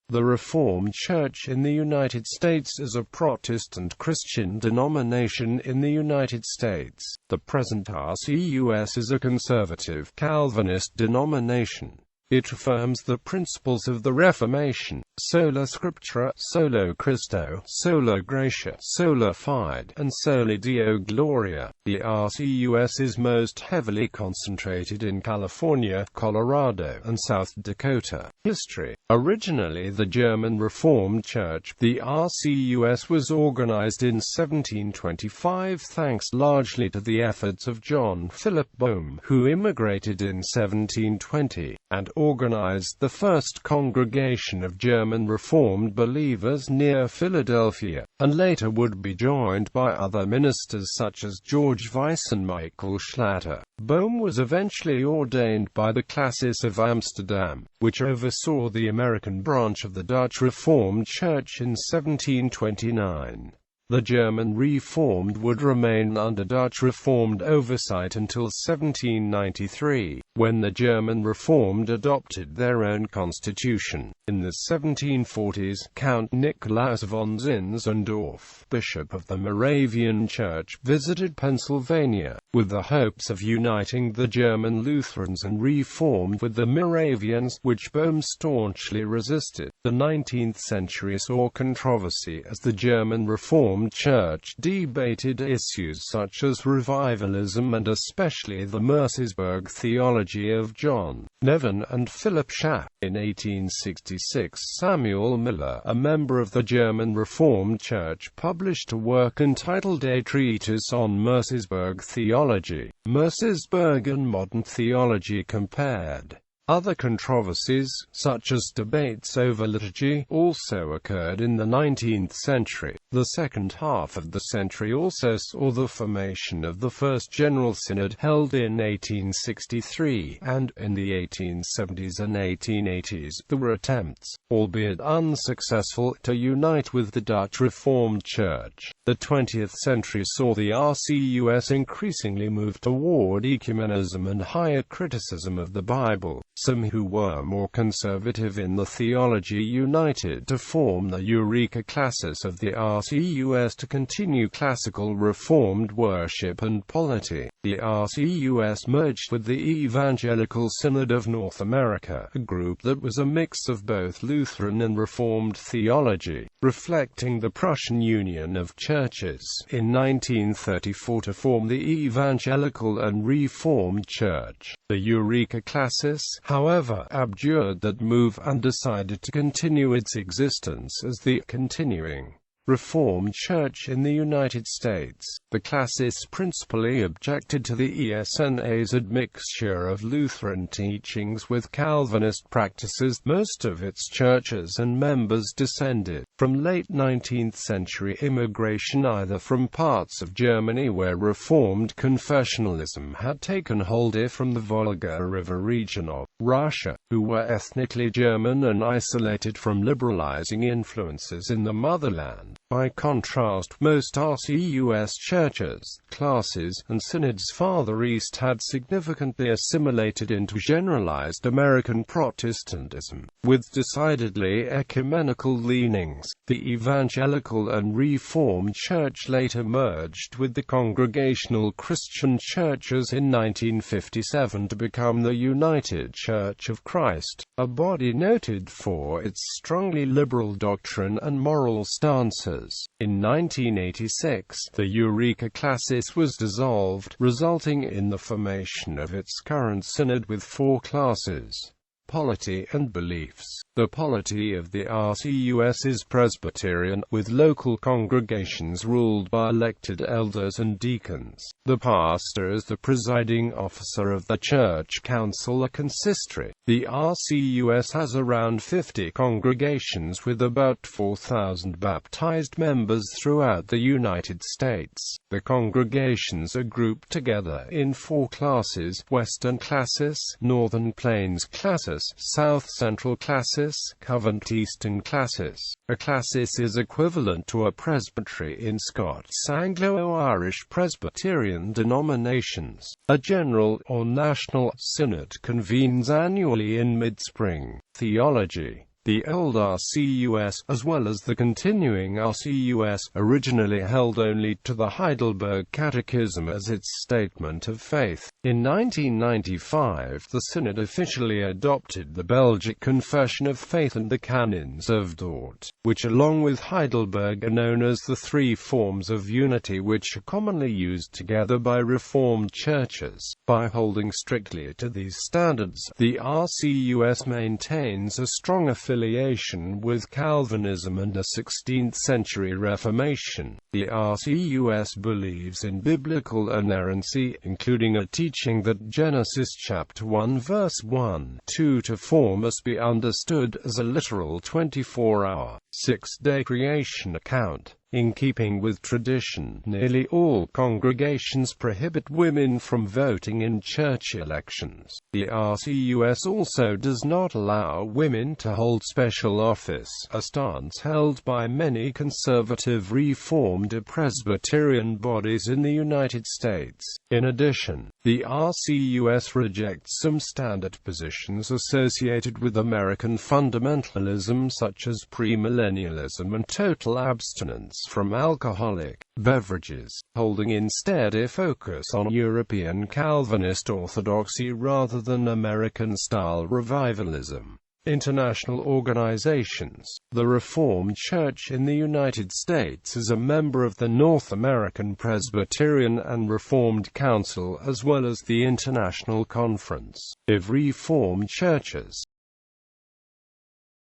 The Reformed Church in the United States is a Protestant Christian denomination in the United States. The present RCUS is a conservative Calvinist denomination. It affirms the principles of the Reformation: sola scriptura, solo Christo, sola gratia, sola fide, and Soli Deo, gloria. The RCUS is most heavily concentrated in California, Colorado, and South Dakota. History. Originally the German Reformed Church, the RCUS was organized in 1725 thanks largely to the efforts of John Philip Boehm, who immigrated in 1720, and organized the first congregation of German Reformed believers near Philadelphia, and later would be joined by other ministers such as George Weiss and Michael Schlatter. Boehm was eventually ordained by the Classis of Amsterdam, which oversaw the American branch of the Dutch Reformed Church in 1729. The German Reformed would remain under Dutch Reformed oversight until 1793, when the German Reformed adopted their own constitution. In the 1740s, Count Nicolaus von Zinzendorf, bishop of the Moravian Church, visited Pennsylvania, with the hopes of uniting the German Lutherans and Reformed with the Moravians, which Boehm staunchly resisted. The 19th century saw controversy as the German Reformed Church debated issues such as revivalism and especially the Mercersburg theology of John Nevin and Philip Schaff. In 1866, Samuel Miller, a member of the German Reformed Church, published a work entitled A Treatise on Mercersburg Theology, Mercersburg and Modern Theology Compared. Other controversies, such as debates over liturgy, also occurred in the 19th century. The second half of the century also saw the formation of the First General Synod, held in 1863, and, in the 1870s and 1880s, there were attempts, albeit unsuccessful, to unite with the Dutch Reformed Church. The 20th century saw the RCUS increasingly move toward ecumenism and higher criticism of the Bible. Some who were more conservative in the theology united to form the Eureka Classis of the RCUS to continue classical Reformed worship and polity. The RCUS merged with the Evangelical Synod of North America, a group that was a mix of both Lutheran and Reformed theology, reflecting the Prussian Union of Churches, in 1934 to form the Evangelical and Reformed Church. The Eureka Classis, however, abjured that move and decided to continue its existence as the continuing Reformed Church in the United States. The Classis principally objected to the ESNA's admixture of Lutheran teachings with Calvinist practices. Most of its churches and members descended from late 19th century immigration, either from parts of Germany where Reformed confessionalism had taken hold, or from the Volga River region of Russia, who were ethnically German and isolated from liberalizing influences in the motherland. By contrast, most RCUS churches, classes, and synods farther east had significantly assimilated into generalized American Protestantism, with decidedly ecumenical leanings. The Evangelical and Reformed Church later merged with the Congregational Christian Churches in 1957 to become the United Church of Christ, a body noted for its strongly liberal doctrine and moral stances. In 1986, the Eureka Classis was dissolved, resulting in the formation of its current synod with 4 classes: polity and beliefs. The polity of the RCUS is Presbyterian, with local congregations ruled by elected elders and deacons. The pastor is the presiding officer of the church council, a consistory. The RCUS has around 50 congregations with about 4,000 baptized members throughout the United States. The congregations are grouped together in 4 classes: Western Classis, Northern Plains Classis, South Central Classis, Covent Eastern Classis. A classis is equivalent to a presbytery in Scots Anglo-Irish Presbyterian denominations. A general, or national, synod convenes annually in mid-spring. Theology. The old RCUS, as well as the continuing RCUS, originally held only to the Heidelberg Catechism as its statement of faith. In 1995, the Synod officially adopted the Belgic Confession of Faith and the Canons of Dort, which along with Heidelberg are known as the three forms of unity which are commonly used together by Reformed churches. By holding strictly to these standards, the RCUS maintains a strong affiliation with Calvinism and the 16th-century Reformation. The RCUS believes in biblical inerrancy, including a teaching that Genesis chapter 1 verse 1-2-4 must be understood as a literal 24-hour, 6-day creation account. In keeping with tradition, nearly all congregations prohibit women from voting in church elections. The RCUS also does not allow women to hold special office, a stance held by many conservative Reformed or Presbyterian bodies in the United States. In addition, the RCUS rejects some standard positions associated with American fundamentalism such as premillennialism and total abstinence from alcoholic beverages, holding instead a focus on European Calvinist orthodoxy rather than American-style revivalism. International organizations. The Reformed Church in the United States is a member of the North American Presbyterian and Reformed Council as well as the International Conference of Reformed Churches.